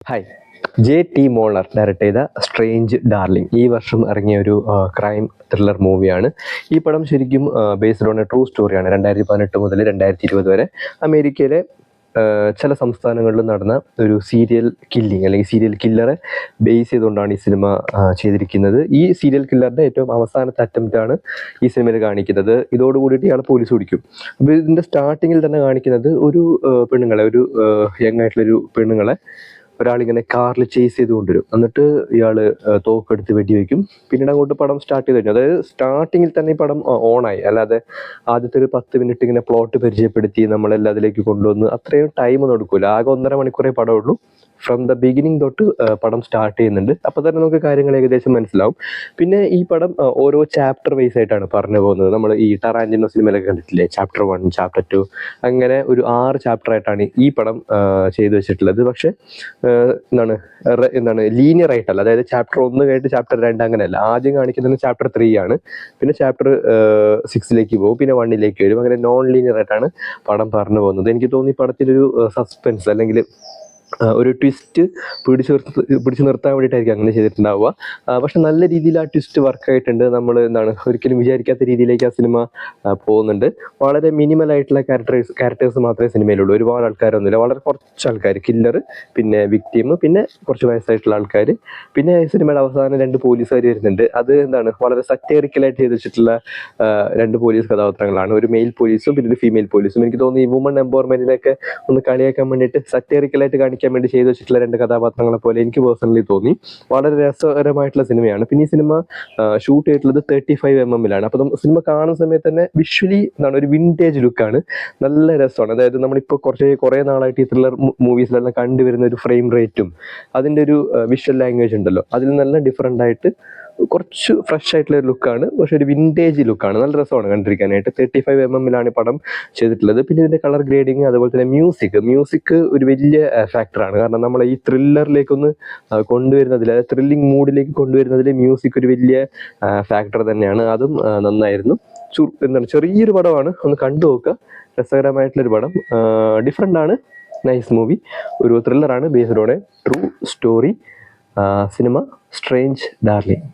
Hi. JT molar direct ചെയ്ത strange darling ഈ വർഷം ഇറങ്ങിയ ഒരു ക്രൈം ത്രില്ലർ മൂവിയാണ്. ഈ പടം ശരിക്കും ബേസ്ഡ് ഓൺ എ ട്രൂ സ്റ്റോറിയാണ്. 2018 മുതൽ 2020 വരെ അമേരിക്കയിലെ ചില സംസ്ഥാനങ്ങളിൽ നടന്ന ഒരു സീരിയൽ കില്ലിങ് അല്ലെങ്കിൽ സീരിയൽ കില്ലറെ ബേസ് ചെയ്തുകൊണ്ടാണ് ഈ സിനിമ ചെയ്തിരിക്കുന്നത്. ഈ സീരിയൽ കില്ലറിൻ്റെ ഏറ്റവും അവസാനത്തെ അറ്റംപ്റ്റാണ് ഈ സിനിമയിൽ കാണിക്കുന്നത്. ഇതോടുകൂടിയിട്ട് ഇയാൾ പോലീസ് പിടിക്കും. അപ്പോൾ ഇതിൻ്റെ സ്റ്റാർട്ടിങ്ങിൽ തന്നെ കാണിക്കുന്നത് ഒരു പെണ്ണുങ്ങളെ, ഒരു യങ് ആയിട്ടുള്ളൊരു പെണ്ണുങ്ങളെ ഒരാളിങ്ങനെ കാറിൽ ചേസ് ചെയ്ത് കൊണ്ടുവരും. എന്നിട്ട് ഇയാൾ തോക്കെടുത്ത് വെടിവെക്കും. പിന്നീട് അങ്ങോട്ട് പടം സ്റ്റാർട്ട് ചെയ്ത് കഴിഞ്ഞു. അതായത് സ്റ്റാർട്ടിങ്ങിൽ തന്നെ ഈ പടം ഓണായി. അല്ലാതെ ആദ്യത്തെ ഒരു 10 മിനിറ്റ് ഇങ്ങനെ പ്ലോട്ട് പരിചയപ്പെടുത്തി നമ്മളെല്ലാം അതിലേക്ക് കൊണ്ടുവന്ന് അത്രയും ടൈമൊന്നും എടുക്കില്ല. ആകെ 1.5 മണിക്കൂറേ പടമുള്ളൂ. ഫ്രം ദ ബിഗിനിങ് തൊട്ട് പടം സ്റ്റാർട്ട് ചെയ്യുന്നുണ്ട്. അപ്പോൾ തന്നെ നമുക്ക് കാര്യങ്ങൾ ഏകദേശം മനസ്സിലാവും. പിന്നെ ഈ പടം ഓരോ ചാപ്റ്റർ വൈസ് ആയിട്ടാണ് പറഞ്ഞു പോകുന്നത്. നമ്മൾ ഈ ടാറാന്റിനോ സിനിമയിലൊക്കെ കണ്ടിട്ടില്ലേ, ചാപ്റ്റർ 1, ചാപ്റ്റർ 2, അങ്ങനെ ഒരു 6 ചാപ്റ്റർ ആയിട്ടാണ് ഈ പടം ചെയ്തു വെച്ചിട്ടുള്ളത്. പക്ഷേ എന്താണ് ലീനിയർ ആയിട്ടല്ല. അതായത് ചാപ്റ്റർ 1 കഴിഞ്ഞിട്ട് ചാപ്റ്റർ 2 അങ്ങനെയല്ല. ആദ്യം കാണിക്കുന്നത് ചാപ്റ്റർ 3 ആണ്. പിന്നെ ചാപ്റ്റർ 6ലേക്ക് പോകും, പിന്നെ 1ലേക്ക് വരും. അങ്ങനെ നോൺ ലീനിയർ ആയിട്ടാണ് പടം പറഞ്ഞു പോകുന്നത്. എനിക്ക് തോന്നി പടത്തിലൊരു സസ്പെൻസ് അല്ലെങ്കിൽ ഒരു ട്വിസ്റ്റ് പിടിച്ചു നിർത്താൻ വേണ്ടിയിട്ടായിരിക്കും അങ്ങനെ ചെയ്തിട്ടുണ്ടാവുക. പക്ഷെ നല്ല രീതിയിൽ ആ ട്വിസ്റ്റ് വർക്കായിട്ടുണ്ട്. നമ്മൾ ഒരിക്കലും വിചാരിക്കാത്ത രീതിയിലേക്ക് ആ സിനിമ പോകുന്നുണ്ട്. വളരെ മിനിമൽ ആയിട്ടുള്ള ക്യാരക്ടേഴ്സ് മാത്രമേ സിനിമയിലുള്ളൂ. ഒരുപാട് ആൾക്കാരൊന്നുമില്ല. വളരെ കുറച്ച് ആൾക്കാർ, കില്ലർ, പിന്നെ വിക്ടിം, പിന്നെ കുറച്ച് വയസ്സായിട്ടുള്ള ആൾക്കാർ, പിന്നെ സിനിമയുടെ അവസാനം 2 പോലീസുകാർ വരുന്നുണ്ട്. അത് വളരെ സറ്റേറിക്കലായിട്ട് ചെയ്ത് വെച്ചിട്ടുള്ള 2 പോലീസ് കഥാപാത്രങ്ങളാണ്. ഒരു മെയിൽ പോലീസും പിന്നെ ഒരു ഫീമെയിൽ പോലീസും. എനിക്ക് തോന്നുന്നു ഈ വുമൺ എംപവർമെന്റിനൊക്കെ ഒന്ന് കളിയാക്കാൻ വേണ്ടിയിട്ട് സറ്റേറിക്കലായിട്ട് കാണിക്കാൻ വേണ്ടി ചെയ്തു വെച്ചിട്ടുള്ള 2 കഥാപാത്രങ്ങളെ പോലെ എനിക്ക് പേഴ്സണലി തോന്നി. വളരെ രസകരമായിട്ടുള്ള സിനിമയാണ്. പിന്നെ ഈ സിനിമ ഷൂട്ട് ചെയ്തിട്ടുള്ളത് 35mm. അപ്പം സിനിമ കാണുന്ന സമയത്ത് തന്നെ വിഷ്വലി ഒരു വിൻറ്റേജ് ലുക്കാണ്. നല്ല രസമാണ്. അതായത് നമ്മളിപ്പോൾ കുറേ നാളായിട്ട് ഈ ത്രില്ലർ മൂവീസിലെല്ലാം കണ്ടുവരുന്ന ഒരു ഫ്രെയിം റേറ്റും അതിൻ്റെ ഒരു വിഷ്വൽ ലാംഗ്വേജ് ഉണ്ടല്ലോ, അതിൽ നല്ല ഡിഫറൻ്റ് ആയിട്ട് കുറച്ച് ഫ്രഷ് ആയിട്ടുള്ള ഒരു ലുക്കാണ്. പക്ഷെ ഒരു വിൻറ്റേജ് ലുക്കാണ്. നല്ല രസമാണ് കണ്ടിരിക്കാനായിട്ട്. 35mm പടം ചെയ്തിട്ടുള്ളത്. പിന്നെ ഇതിൻ്റെ കളർ ഗ്രേഡിങ്, അതുപോലെ തന്നെ മ്യൂസിക് ഒരു വലിയ ഫാക്ടറാണ്. കാരണം നമ്മളെ ഈ ത്രില്ലറിലേക്കൊന്ന് കൊണ്ടുവരുന്നതിൽ, അതായത് ത്രില്ലിംഗ് മൂഡിലേക്ക് കൊണ്ടുവരുന്നതിൽ മ്യൂസിക് ഒരു വലിയ ഫാക്ടർ തന്നെയാണ്. അതും നന്നായിരുന്നു. ചെറിയൊരു പടമാണ്, ഒന്ന് കണ്ടു നോക്കുക. രസകരമായിട്ടുള്ളൊരു പടം, ഡിഫറെൻ്റ് ആണ്. Nice movie. ഒരു ത്രില്ലറാണ് based on a true story. Cinema Strange darling.